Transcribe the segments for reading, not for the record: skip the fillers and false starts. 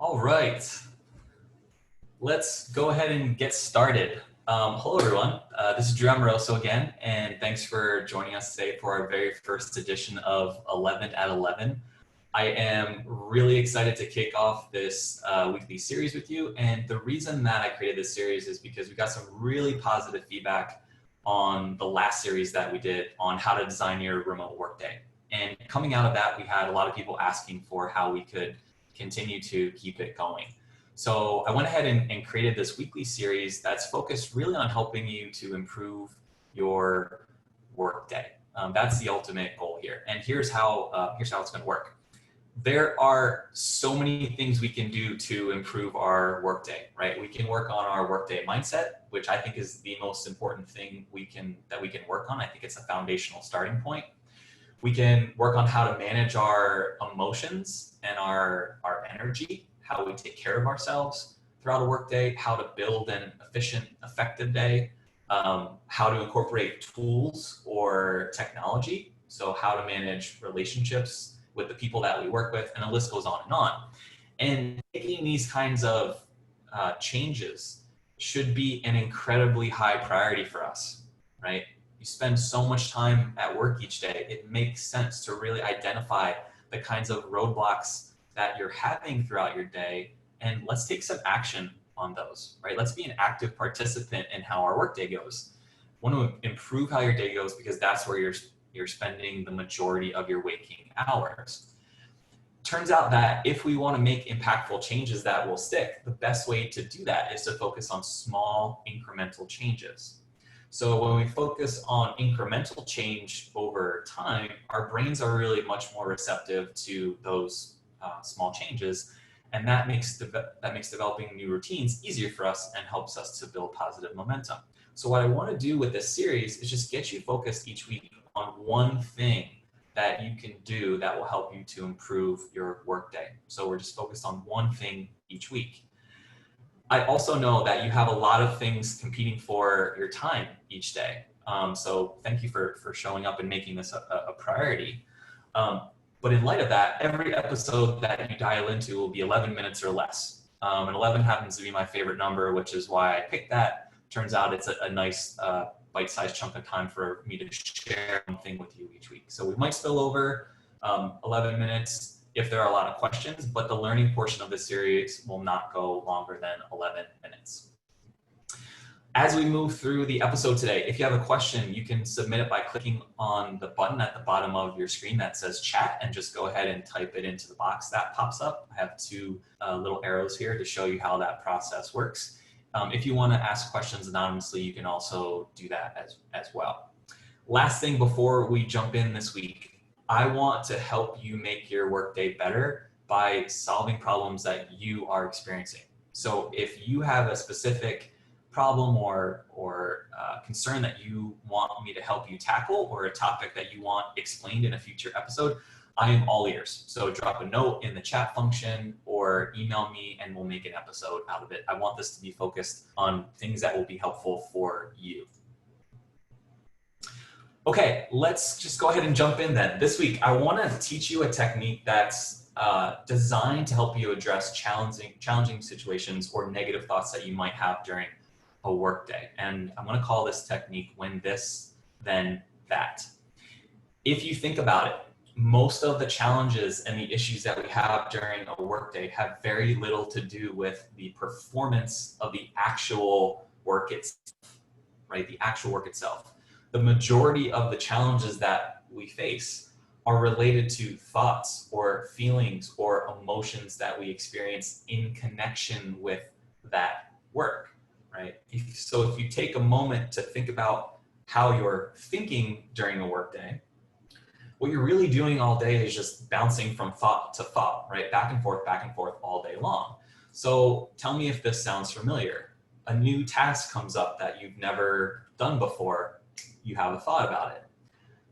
All right, let's go ahead and get started. Hello, everyone. This is Drew Amoroso again, and thanks for joining us today for our very first edition of 11 at 11. I am really excited to kick off this weekly series with you, and the reason that I created this series is because we got some really positive feedback on the last series that we did on how to design your remote workday. And coming out of that, we had a lot of people asking for how we could continue to keep it going. So I went ahead and created this weekly series that's focused really on helping you to improve your workday. That's the ultimate goal here. And here's how it's going to work. There are so many things we can do to improve our workday, right? We can work on our workday mindset, which I think is the most important thing that we can work on. I think it's a foundational starting point. We can work on how to manage our emotions and our energy, how we take care of ourselves throughout a workday, how to build an efficient, effective day, how to incorporate tools or technology, so how to manage relationships with the people that we work with, and the list goes on and on. And making these kinds of changes should be an incredibly high priority for us, right? You spend so much time at work each day, it makes sense to really identify the kinds of roadblocks that you're having throughout your day, and let's take some action on those, right? Let's be an active participant in how our workday goes. Want to improve how your day goes because that's where you're spending the majority of your waking hours. Turns out that if we want to make impactful changes that will stick, the best way to do that is to focus on small incremental changes. So when we focus on incremental change over time, our brains are really much more receptive to those small changes, and that makes developing new routines easier for us and helps us to build positive momentum. So what I want to do with this series is just get you focused each week on one thing that you can do that will help you to improve your workday. So we're just focused on one thing each week. I also know that you have a lot of things competing for your time each day. So thank you for showing up and making this a priority. But in light of that, every episode that you dial into will be 11 minutes or less. And 11 happens to be my favorite number, which is why I picked that. Turns out it's a nice bite-sized chunk of time for me to share one thing with you each week. So we might spill over 11 minutes if there are a lot of questions, but the learning portion of this series will not go longer than 11 minutes. As we move through the episode today, if you have a question, you can submit it by clicking on the button at the bottom of your screen that says chat and just go ahead and type it into the box that pops up. I have two little arrows here to show you how that process works. If you want to ask questions anonymously, you can also do that as well. Last thing before we jump in this week, I want to help you make your workday better by solving problems that you are experiencing. So if you have a specific problem or concern that you want me to help you tackle, or a topic that you want explained in a future episode, I am all ears. So drop a note in the chat function or email me and we'll make an episode out of it. I want this to be focused on things that will be helpful for you. Okay, let's just go ahead and jump in then. This week, I want to teach you a technique that's designed to help you address challenging situations or negative thoughts that you might have during a workday. And I'm going to call this technique when this, then that. If you think about it, most of the challenges and the issues that we have during a workday have very little to do with the performance of the actual work itself, right? The actual work itself. The majority of the challenges that we face are related to thoughts or feelings or emotions that we experience in connection with that work, right? So if you take a moment to think about how you're thinking during a workday, what you're really doing all day is just bouncing from thought to thought, right? Back and forth all day long. So tell me if this sounds familiar. A new task comes up that you've never done before. You have a thought about it.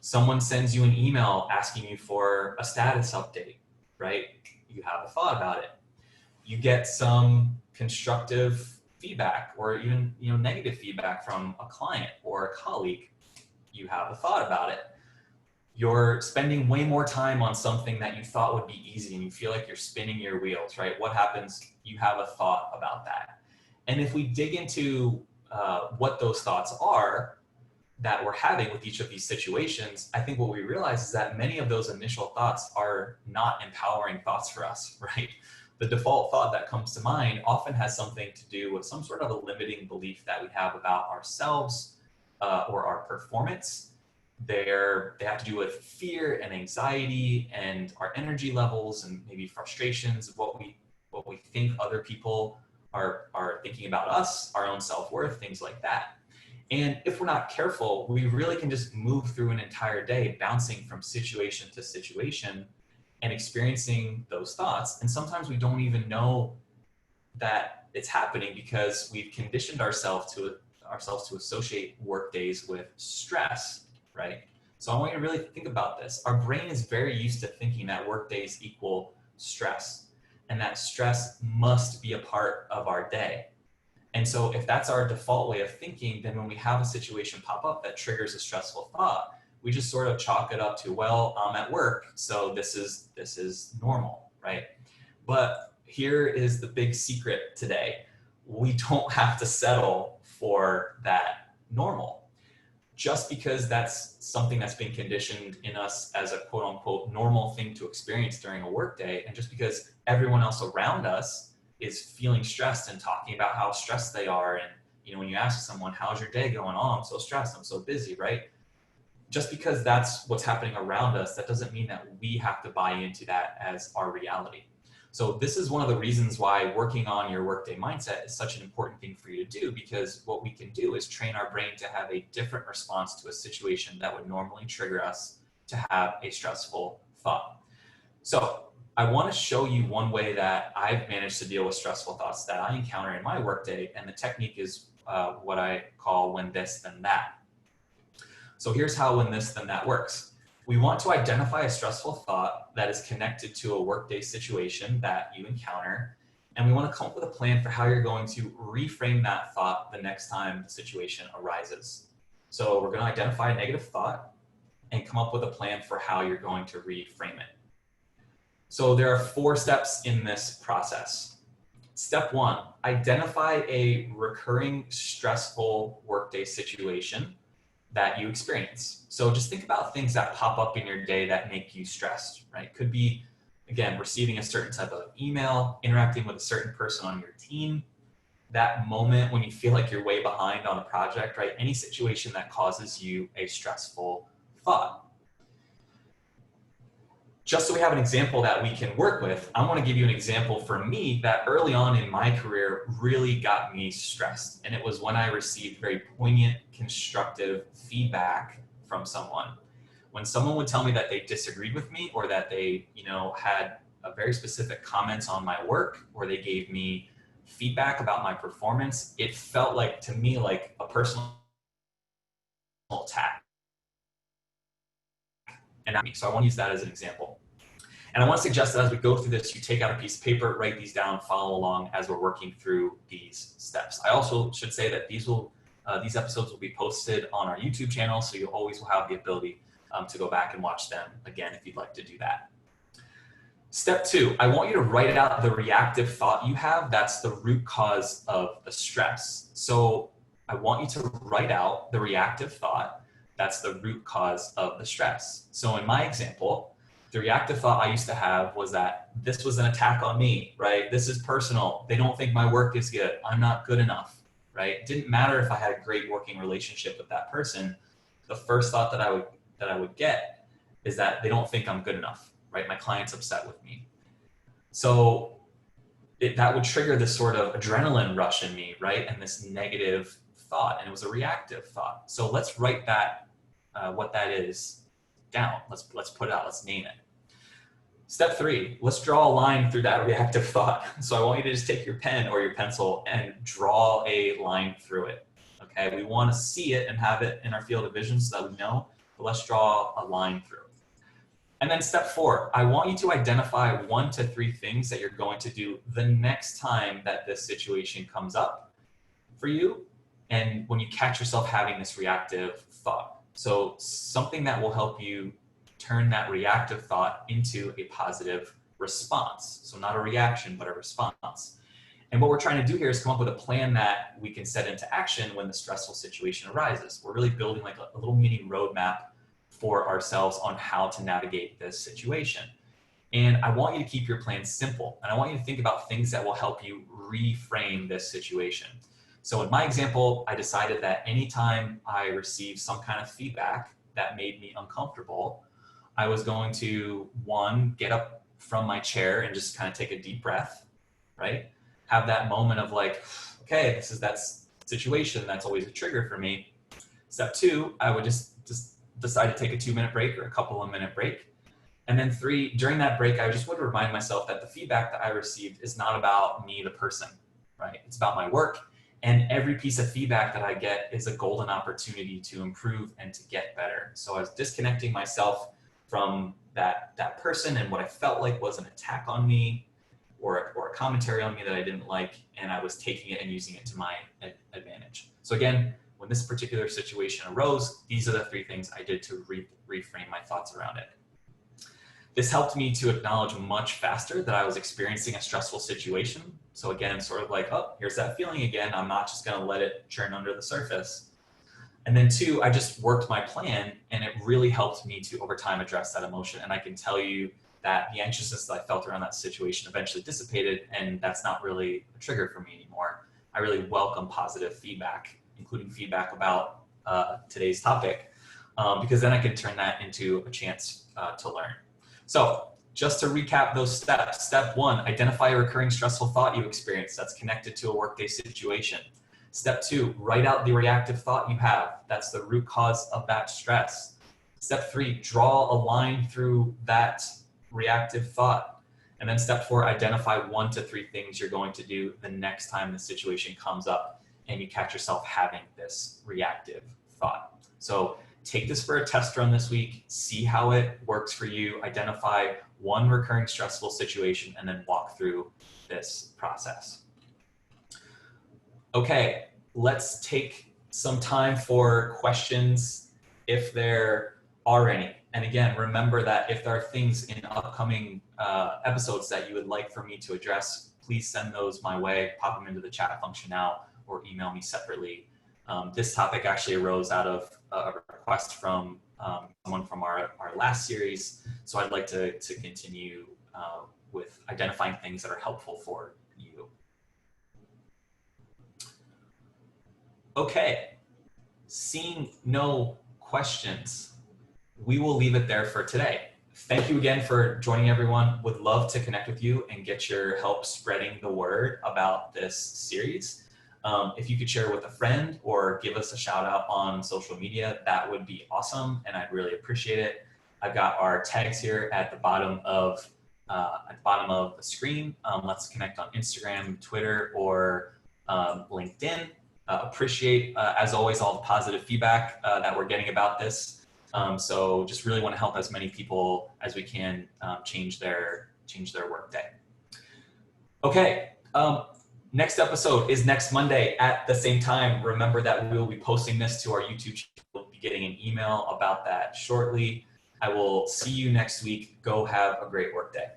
Someone sends you an email asking you for a status update, right? You have a thought about it. You get some constructive feedback or even negative feedback from a client or a colleague. You have a thought about it. You're spending way more time on something that you thought would be easy and you feel like you're spinning your wheels, right? What happens? You have a thought about that. And if we dig into what those thoughts are that we're having with each of these situations, I think what we realize is that many of those initial thoughts are not empowering thoughts for us, right? The default thought that comes to mind often has something to do with some sort of a limiting belief that we have about ourselves or our performance. They have to do with fear and anxiety and our energy levels and maybe frustrations of what we think other people are thinking about us, our own self-worth, things like that. And if we're not careful, we really can just move through an entire day bouncing from situation to situation and experiencing those thoughts. And sometimes we don't even know that it's happening because we've conditioned ourselves to associate work days with stress, right? So I want you to really think about this. Our brain is very used to thinking that work days equal stress, and that stress must be a part of our day. And so if that's our default way of thinking, then when we have a situation pop up that triggers a stressful thought, we just sort of chalk it up to, well, I'm at work, so this is normal, right? But here is the big secret today. We don't have to settle for that normal. Just because that's something that's been conditioned in us as a quote unquote normal thing to experience during a workday, and just because everyone else around us is feeling stressed and talking about how stressed they are, and when you ask someone, how's your day going? Oh, I'm so stressed, I'm so busy, right? Just because that's what's happening around us, that doesn't mean that we have to buy into that as our reality. So this is one of the reasons why working on your workday mindset is such an important thing for you to do, because what we can do is train our brain to have a different response to a situation that would normally trigger us to have a stressful thought. So I want to show you one way that I've managed to deal with stressful thoughts that I encounter in my workday, and the technique is what I call when this, then that. So here's how when this, then that works. We want to identify a stressful thought that is connected to a workday situation that you encounter, and we want to come up with a plan for how you're going to reframe that thought the next time the situation arises. So we're going to identify a negative thought and come up with a plan for how you're going to reframe it. So there are 4 steps in this process. Step 1, identify a recurring stressful workday situation that you experience. So just think about things that pop up in your day that make you stressed, right? Could be, again, receiving a certain type of email, interacting with a certain person on your team, that moment when you feel like you're way behind on a project, right? Any situation that causes you a stressful thought. Just so we have an example that we can work with, I want to give you an example for me that early on in my career really got me stressed. And it was when I received very poignant, constructive feedback from someone. When someone would tell me that they disagreed with me, or that they, had a very specific comments on my work, or they gave me feedback about my performance, it felt like, to me, like a personal attack. So I want to use that as an example. And I want to suggest that as we go through this, you take out a piece of paper, write these down, follow along as we're working through these steps. I also should say that these episodes will be posted on our YouTube channel, so you always will have the ability to go back and watch them again if you'd like to do that. Step 2, I want you to write out the reactive thought you have that's the root cause of the stress. So I want you to write out the reactive thought that's the root cause of the stress. So in my example, the reactive thought I used to have was that this was an attack on me, right? This is personal. They don't think my work is good. I'm not good enough, right? It didn't matter if I had a great working relationship with that person. The first thought that I would get is that they don't think I'm good enough, right? My client's upset with me. So that would trigger this sort of adrenaline rush in me, right? And this negative thought, and it was a reactive thought. So let's write that, what that is, down. Let's put it out. Let's name it. Step 3, let's draw a line through that reactive thought. So I want you to just take your pen or your pencil and draw a line through it. Okay, we want to see it and have it in our field of vision so that we know, but let's draw a line through it. And then step 4, I want you to identify 1 to 3 things that you're going to do the next time that this situation comes up for you, and when you catch yourself having this reactive thought. So something that will help you turn that reactive thought into a positive response. So not a reaction, but a response. And what we're trying to do here is come up with a plan that we can set into action when the stressful situation arises. We're really building like a little mini roadmap for ourselves on how to navigate this situation. And I want you to keep your plan simple. And I want you to think about things that will help you reframe this situation. So in my example, I decided that anytime I received some kind of feedback that made me uncomfortable, I was going to, one, get up from my chair and just kind of take a deep breath, right? Have that moment of like, okay, this is that situation that's always a trigger for me. Step two, I would just decide to take a 2-minute break or a couple of minute break. And then three, during that break, I just would remind myself that the feedback that I received is not about me, the person, right? It's about my work. And every piece of feedback that I get is a golden opportunity to improve and to get better. So I was disconnecting myself from that person and what I felt like was an attack on me or a commentary on me that I didn't like, and I was taking it and using it to my advantage. So again, when this particular situation arose, these are the 3 things I did to reframe my thoughts around it. This helped me to acknowledge much faster that I was experiencing a stressful situation. So again, sort of like, oh, here's that feeling again. I'm not just going to let it churn under the surface. And then 2, I just worked my plan, and it really helped me to over time address that emotion. And I can tell you that the anxiousness that I felt around that situation eventually dissipated, and that's not really a trigger for me anymore. I really welcome positive feedback, including feedback about today's topic, because then I can turn that into a chance to learn. So just to recap those steps, step 1, identify a recurring stressful thought you experience that's connected to a Workday situation. Step 2, write out the reactive thought you have. That's the root cause of that stress. Step 3, draw a line through that reactive thought. And then step 4, identify 1 to 3 things you're going to do the next time the situation comes up and you catch yourself having this reactive thought. So take this for a test run this week, see how it works for you, identify 1 recurring stressful situation, and then walk through this process. Okay, let's take some time for questions if there are any. And again, remember that if there are things in upcoming episodes that you would like for me to address, please send those my way, pop them into the chat function now, or email me separately. This topic actually arose out of a request from someone from our last series. So I'd like to continue with identifying things that are helpful for you. Okay, seeing no questions, we will leave it there for today. Thank you again for joining, everyone. Would love to connect with you and get your help spreading the word about this series. If you could share with a friend or give us a shout out on social media, that would be awesome, and I'd really appreciate it. I've got our tags here at the bottom of the screen. Let's connect on Instagram, Twitter, or LinkedIn. Appreciate, as always, all the positive feedback that we're getting about this. So just really want to help as many people as we can change their workday. Okay. Next episode is next Monday at the same time. Remember that we will be posting this to our YouTube channel. We'll be getting an email about that shortly. I will see you next week. Go have a great workday.